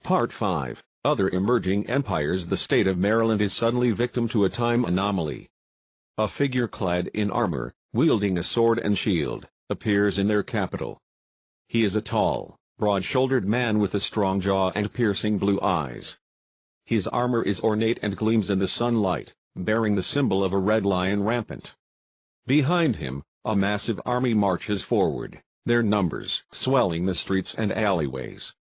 Part 5, Other Emerging Empires. The state of Maryland is suddenly victim to a time anomaly. A figure clad in armor, wielding a sword and shield, appears in their capital. He is a tall, broad-shouldered man with a strong jaw and piercing blue eyes. His armor is ornate and gleams in the sunlight, bearing the symbol of a red lion rampant. Behind him, a massive army marches forward, their numbers swelling the streets and alleyways.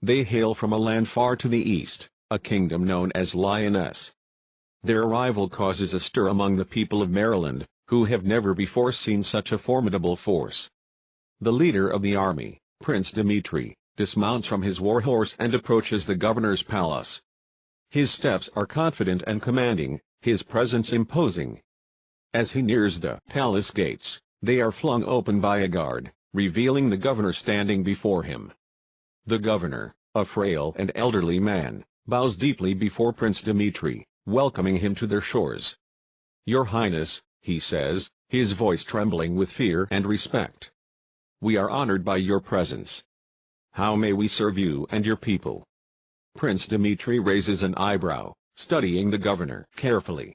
They hail from a land far to the east, a kingdom known as Lioness. Their arrival causes a stir among the people of Maryland, who have never before seen such a formidable force. The leader of the army, Prince Dmitri, dismounts from his war horse and approaches the governor's palace. His steps are confident and commanding, his presence imposing. As he nears the palace gates, they are flung open by a guard, revealing the governor standing before him. The governor, a frail and elderly man, bows deeply before Prince Dmitri, welcoming him to their shores. "Your Highness," he says, his voice trembling with fear and respect. "We are honored by your presence. How may we serve you and your people?" Prince Dmitri raises an eyebrow, studying the governor carefully.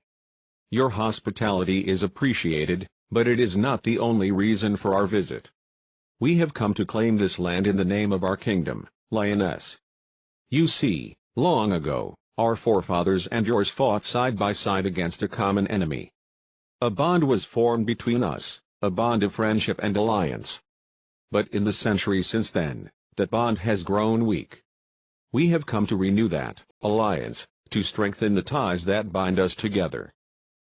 "Your hospitality is appreciated, but it is not the only reason for our visit. We have come to claim this land in the name of our kingdom, Lioness. You see, long ago, our forefathers and yours fought side by side against a common enemy. A bond was formed between us, a bond of friendship and alliance. But in the centuries since then, that bond has grown weak. We have come to renew that alliance, to strengthen the ties that bind us together."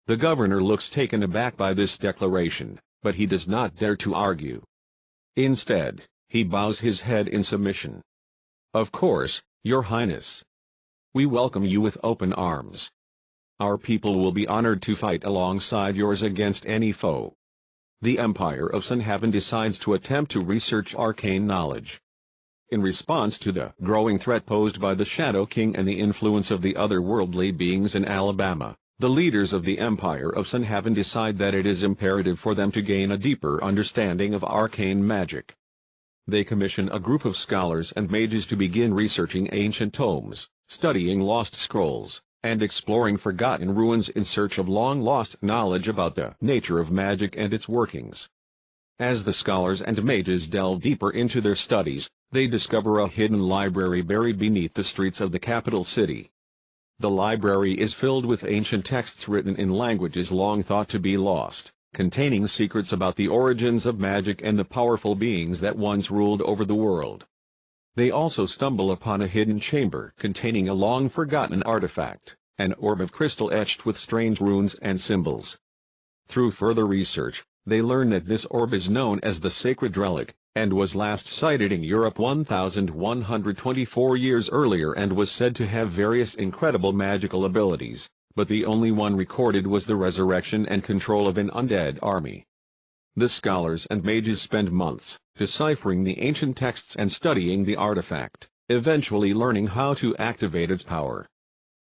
The governor looks taken aback by this declaration, but he does not dare to argue. Instead, he bows his head in submission. "Of course, Your Highness. We welcome you with open arms. Our people will be honored to fight alongside yours against any foe." The Empire of Sanhaven decides to attempt to research arcane knowledge. In response to the growing threat posed by the Shadow King and the influence of the otherworldly beings in Alabama, the leaders of the Empire of Sanhaven decide that it is imperative for them to gain a deeper understanding of arcane magic. They commission a group of scholars and mages to begin researching ancient tomes, studying lost scrolls, and exploring forgotten ruins in search of long-lost knowledge about the nature of magic and its workings. As the scholars and mages delve deeper into their studies, they discover a hidden library buried beneath the streets of the capital city. The library is filled with ancient texts written in languages long thought to be lost, containing secrets about the origins of magic and the powerful beings that once ruled over the world. They also stumble upon a hidden chamber containing a long-forgotten artifact, an orb of crystal etched with strange runes and symbols. Through further research, they learn that this orb is known as the Sacred Relic, and was last sighted in Europe 1,124 years earlier and was said to have various incredible magical abilities, but the only one recorded was the resurrection and control of an undead army. The scholars and mages spend months, deciphering the ancient texts and studying the artifact, eventually learning how to activate its power.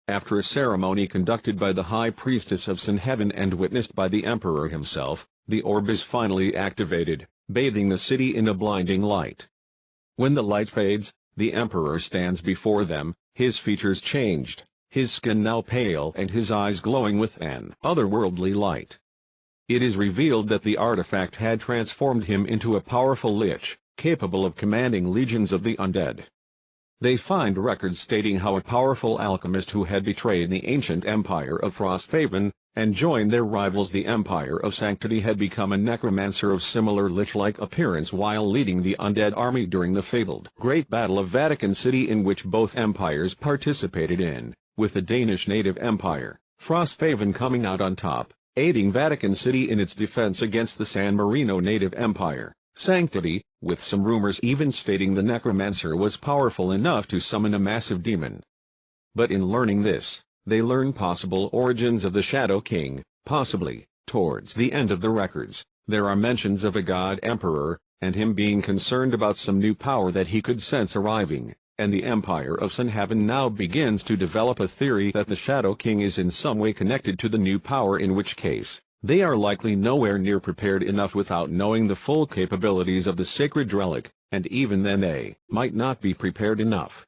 After a ceremony conducted by the High Priestess of Sanhaven and witnessed by the Emperor himself, the orb is finally activated, bathing the city in a blinding light. When the light fades, the Emperor stands before them, his features changed, his skin now pale and his eyes glowing with an otherworldly light. It is revealed that the artifact had transformed him into a powerful lich, capable of commanding legions of the undead. They find records stating how a powerful alchemist who had betrayed the ancient empire of Frosthaven, and joined their rivals the Empire of Sanctity, had become a necromancer of similar lich-like appearance while leading the undead army during the fabled Great Battle of Vatican City, in which both empires participated in, with the Danish native empire, Frosthaven, coming out on top, aiding Vatican City in its defense against the San Marino native empire, Sanctity, with some rumors even stating the necromancer was powerful enough to summon a massive demon. But in learning this, they learn possible origins of the Shadow King. Possibly, towards the end of the records, there are mentions of a god emperor, and him being concerned about some new power that he could sense arriving, and the Empire of Sanhaven now begins to develop a theory that the Shadow King is in some way connected to the new power, in which case, they are likely nowhere near prepared enough without knowing the full capabilities of the Sacred Relic, and even then they might not be prepared enough.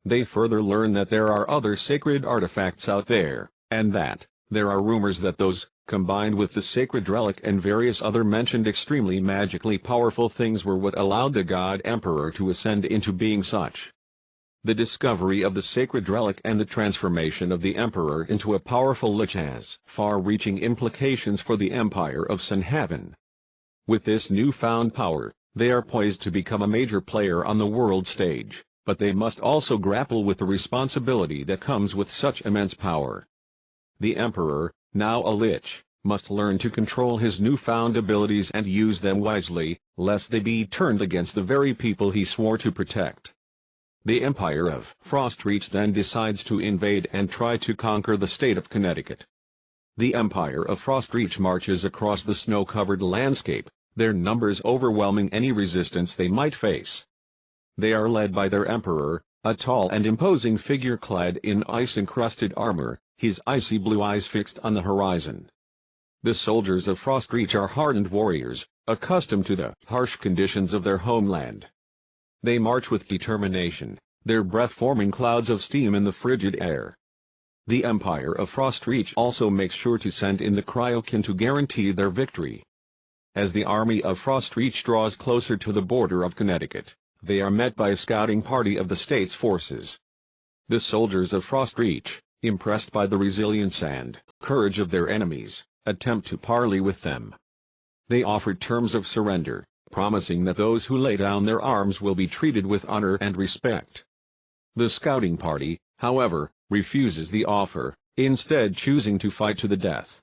They further learn that there are other sacred artifacts out there, and that there are rumors that those, combined with the sacred relic and various other mentioned extremely magically powerful things, were what allowed the God Emperor to ascend into being such. The discovery of the sacred relic and the transformation of the Emperor into a powerful lich has far-reaching implications for the Empire of Sanhaven. With this newfound power, they are poised to become a major player on the world stage, but they must also grapple with the responsibility that comes with such immense power. The Emperor, now a lich, must learn to control his newfound abilities and use them wisely, lest they be turned against the very people he swore to protect. The Empire of Frostreach then decides to invade and try to conquer the state of Connecticut. The Empire of Frostreach marches across the snow-covered landscape, their numbers overwhelming any resistance they might face. They are led by their Emperor, a tall and imposing figure clad in ice-encrusted armor, his icy blue eyes fixed on the horizon. The soldiers of Frostreach are hardened warriors, accustomed to the harsh conditions of their homeland. They march with determination, their breath forming clouds of steam in the frigid air. The Empire of Frostreach also makes sure to send in the Cryokin to guarantee their victory. As the army of Frostreach draws closer to the border of Connecticut, they are met by a scouting party of the state's forces. The soldiers of Frostreach, impressed by the resilience and courage of their enemies, attempt to parley with them. They offer terms of surrender, promising that those who lay down their arms will be treated with honor and respect. The scouting party, however, refuses the offer, instead choosing to fight to the death.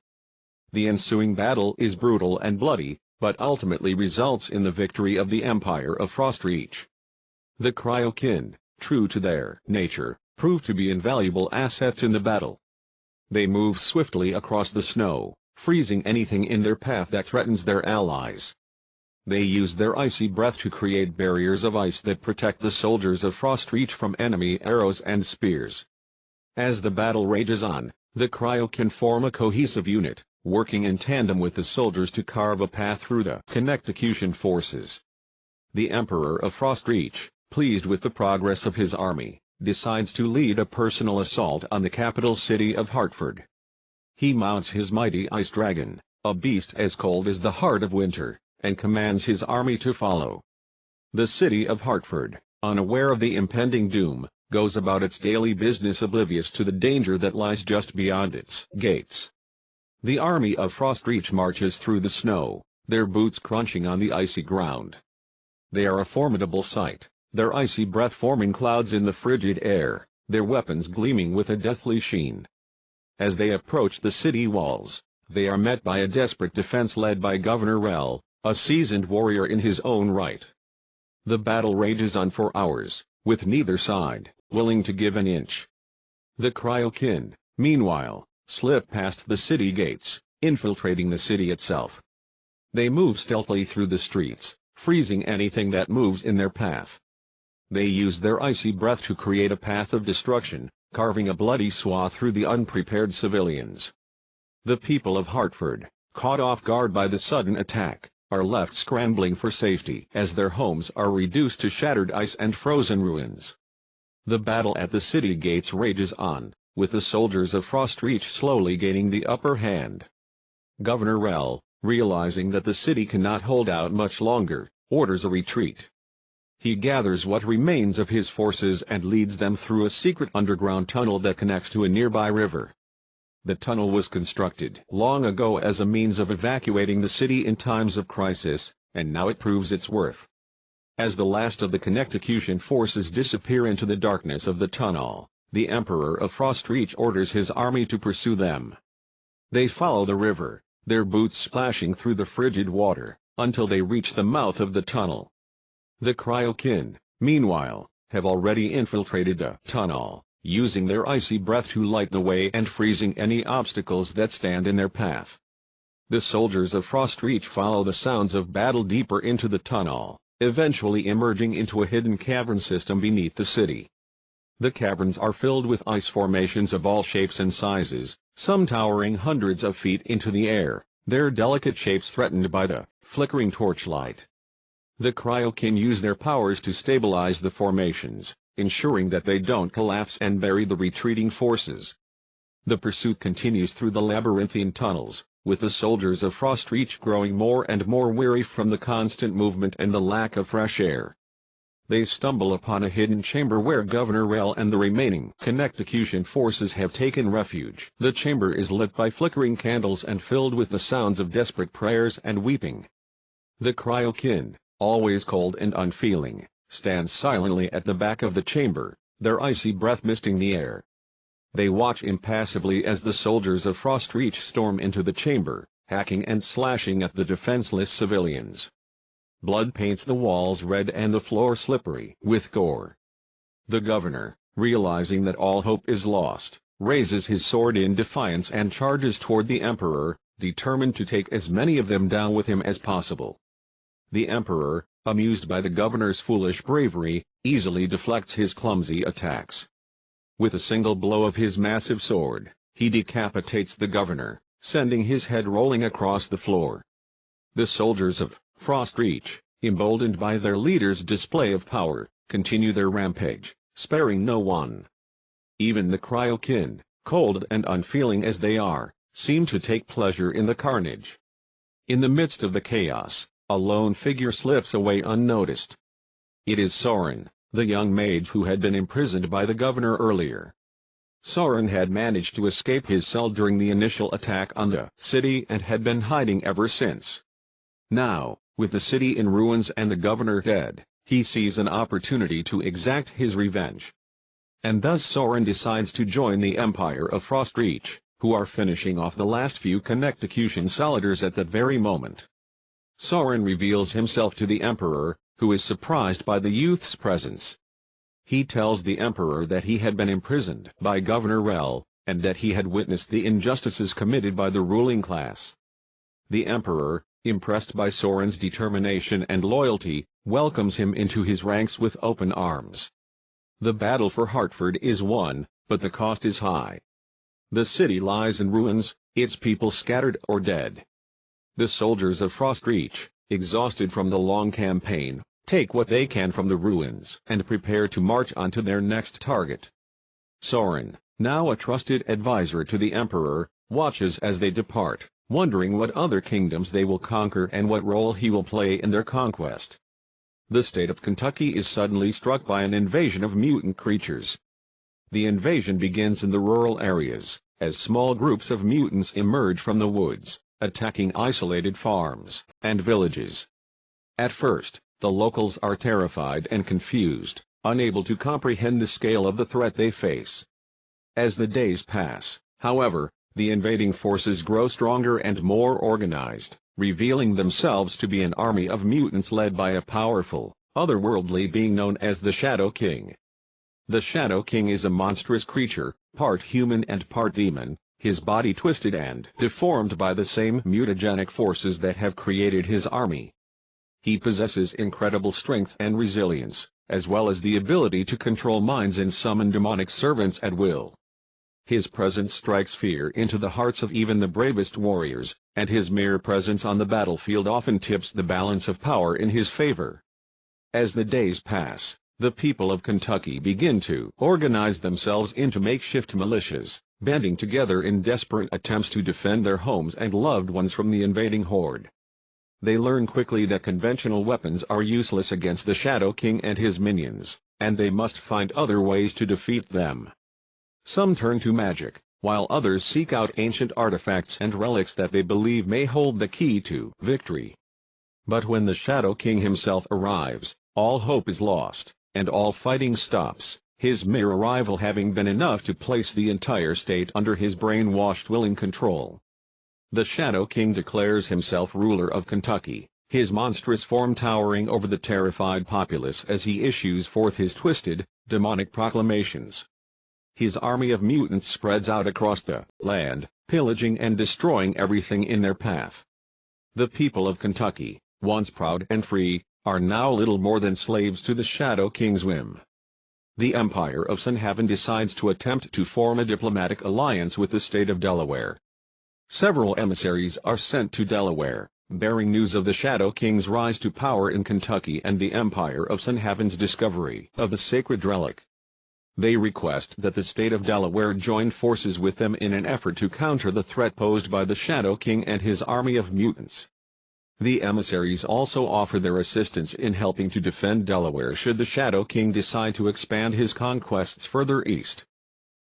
The ensuing battle is brutal and bloody, but ultimately results in the victory of the Empire of Frostreach. The Cryokin, true to their nature, prove to be invaluable assets in the battle. They move swiftly across the snow, freezing anything in their path that threatens their allies. They use their icy breath to create barriers of ice that protect the soldiers of Frostreach from enemy arrows and spears. As the battle rages on, the Cryokin form a cohesive unit, working in tandem with the soldiers to carve a path through the Connecticution forces. The Emperor of Frostreach, pleased with the progress of his army, decides to lead a personal assault on the capital city of Hartford. He mounts his mighty ice dragon, a beast as cold as the heart of winter, and commands his army to follow. The city of Hartford, unaware of the impending doom, goes about its daily business oblivious to the danger that lies just beyond its gates. The army of Frostreach marches through the snow, their boots crunching on the icy ground. They are a formidable sight, their icy breath forming clouds in the frigid air, their weapons gleaming with a deathly sheen. As they approach the city walls, they are met by a desperate defense led by Governor Rell, a seasoned warrior in his own right. The battle rages on for hours, with neither side willing to give an inch. The Cryokin, meanwhile, slip past the city gates, infiltrating the city itself. They move stealthily through the streets, freezing anything that moves in their path. They use their icy breath to create a path of destruction, carving a bloody swath through the unprepared civilians. The people of Hartford, caught off guard by the sudden attack, are left scrambling for safety as their homes are reduced to shattered ice and frozen ruins. The battle at the city gates rages on, with the soldiers of Frostreach slowly gaining the upper hand. Governor Rell, realizing that the city cannot hold out much longer, orders a retreat. He gathers what remains of his forces and leads them through a secret underground tunnel that connects to a nearby river. The tunnel was constructed long ago as a means of evacuating the city in times of crisis, and now it proves its worth. As the last of the Connecticution forces disappear into the darkness of the tunnel, the Emperor of Frostreach orders his army to pursue them. They follow the river, their boots splashing through the frigid water, until they reach the mouth of the tunnel. The Cryokin, meanwhile, have already infiltrated the tunnel, using their icy breath to light the way and freezing any obstacles that stand in their path. The soldiers of Frostreach follow the sounds of battle deeper into the tunnel, eventually emerging into a hidden cavern system beneath the city. The caverns are filled with ice formations of all shapes and sizes, some towering hundreds of feet into the air, their delicate shapes threatened by the flickering torchlight. The Cryokin use their powers to stabilize the formations, ensuring that they don't collapse and bury the retreating forces. The pursuit continues through the labyrinthine tunnels, with the soldiers of Frostreach growing more and more weary from the constant movement and the lack of fresh air. They stumble upon a hidden chamber where Governor Rel and the remaining Connecticution forces have taken refuge. The chamber is lit by flickering candles and filled with the sounds of desperate prayers and weeping. The Cryokin, always cold and unfeeling, stands silently at the back of the chamber, their icy breath misting the air. They watch impassively as the soldiers of Frostreach storm into the chamber, hacking and slashing at the defenseless civilians. Blood paints the walls red and the floor slippery with gore. The governor, realizing that all hope is lost, raises his sword in defiance and charges toward the emperor, determined to take as many of them down with him as possible. The emperor, amused by the governor's foolish bravery, easily deflects his clumsy attacks. With a single blow of his massive sword, he decapitates the governor, sending his head rolling across the floor. The soldiers of Frostreach, emboldened by their leader's display of power, continue their rampage, sparing no one. Even the Cryokin, cold and unfeeling as they are, seem to take pleasure in the carnage. In the midst of the chaos, a lone figure slips away unnoticed. It is Soren, the young mage who had been imprisoned by the governor earlier. Soren had managed to escape his cell during the initial attack on the city and had been hiding ever since. Now, with the city in ruins and the governor dead, he sees an opportunity to exact his revenge. And thus Soren decides to join the Empire of Frostreach, who are finishing off the last few Connecticution soldiers at that very moment. Soren reveals himself to the emperor, who is surprised by the youth's presence. He tells the emperor that he had been imprisoned by Governor Rel, and that he had witnessed the injustices committed by the ruling class. The emperor, impressed by Soren's determination and loyalty, welcomes him into his ranks with open arms. The battle for Hartford is won, but the cost is high. The city lies in ruins, its people scattered or dead. The soldiers of Frostreach, exhausted from the long campaign, take what they can from the ruins and prepare to march on to their next target. Soren, now a trusted advisor to the emperor, watches as they depart, wondering what other kingdoms they will conquer and what role he will play in their conquest. The state of Kentucky is suddenly struck by an invasion of mutant creatures. The invasion begins in the rural areas, as small groups of mutants emerge from the woods, attacking isolated farms and villages. At first, the locals are terrified and confused, unable to comprehend the scale of the threat they face. As the days pass, however, the invading forces grow stronger and more organized, revealing themselves to be an army of mutants led by a powerful, otherworldly being known as the Shadow King. The Shadow King is a monstrous creature, part human and part demon, his body twisted and deformed by the same mutagenic forces that have created his army. He possesses incredible strength and resilience, as well as the ability to control minds and summon demonic servants at will. His presence strikes fear into the hearts of even the bravest warriors, and his mere presence on the battlefield often tips the balance of power in his favor. As the days pass, the people of Kentucky begin to organize themselves into makeshift militias, banding together in desperate attempts to defend their homes and loved ones from the invading horde. They learn quickly that conventional weapons are useless against the Shadow King and his minions, and they must find other ways to defeat them. Some turn to magic, while others seek out ancient artifacts and relics that they believe may hold the key to victory. But when the Shadow King himself arrives, all hope is lost, and all fighting stops, his mere arrival having been enough to place the entire state under his brainwashed willing control. The Shadow King declares himself ruler of Kentucky, his monstrous form towering over the terrified populace as he issues forth his twisted, demonic proclamations. His army of mutants spreads out across the land, pillaging and destroying everything in their path. The people of Kentucky, once proud and free, are now little more than slaves to the Shadow King's whim. The Empire of Sunhaven decides to attempt to form a diplomatic alliance with the state of Delaware. Several emissaries are sent to Delaware, bearing news of the Shadow King's rise to power in Kentucky and the Empire of Sunhaven's discovery of the sacred relic. They request that the state of Delaware join forces with them in an effort to counter the threat posed by the Shadow King and his army of mutants. The emissaries also offer their assistance in helping to defend Delaware should the Shadow King decide to expand his conquests further east.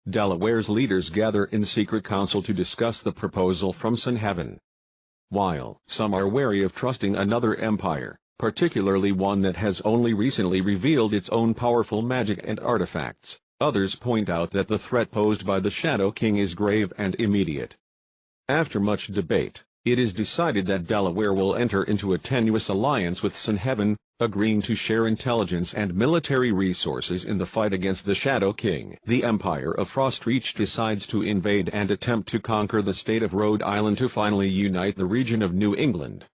Delaware's leaders gather in secret council to discuss the proposal from Sunhaven. While some are wary of trusting another empire, particularly one that has only recently revealed its own powerful magic and artifacts, others point out that the threat posed by the Shadow King is grave and immediate. After much debate, it is decided that Delaware will enter into a tenuous alliance with Sunhaven, agreeing to share intelligence and military resources in the fight against the Shadow King. The Empire of Frostreach decides to invade and attempt to conquer the state of Rhode Island to finally unite the region of New England.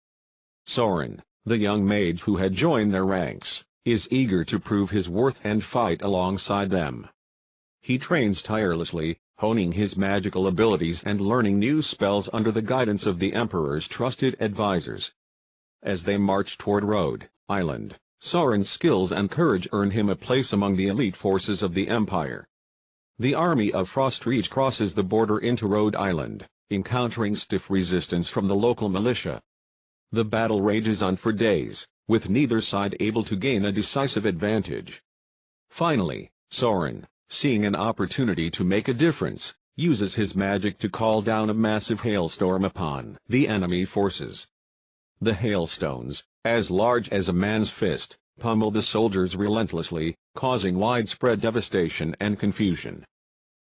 Soren, the young mage who had joined their ranks, is eager to prove his worth and fight alongside them. He trains tirelessly, honing his magical abilities and learning new spells under the guidance of the Emperor's trusted advisors. As they march toward Rhode Island, Soren's skills and courage earn him a place among the elite forces of the Empire. The army of Frostreach crosses the border into Rhode Island, encountering stiff resistance from the local militia. The battle rages on for days, with neither side able to gain a decisive advantage. Finally, Soren, seeing an opportunity to make a difference, uses his magic to call down a massive hailstorm upon the enemy forces. The hailstones, as large as a man's fist, pummel the soldiers relentlessly, causing widespread devastation and confusion.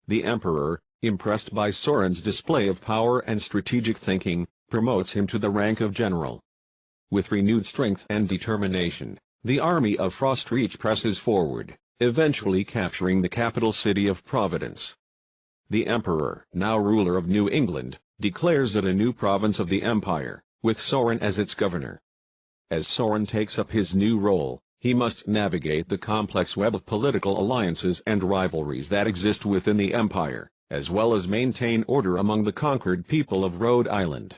The Emperor, impressed by Soren's display of power and strategic thinking, promotes him to the rank of general. With renewed strength and determination, the army of Frostreach presses forward, eventually capturing the capital city of Providence. The Emperor, now ruler of New England, declares it a new province of the Empire, with Soren as its governor. As Soren takes up his new role, he must navigate the complex web of political alliances and rivalries that exist within the Empire, as well as maintain order among the conquered people of Rhode Island.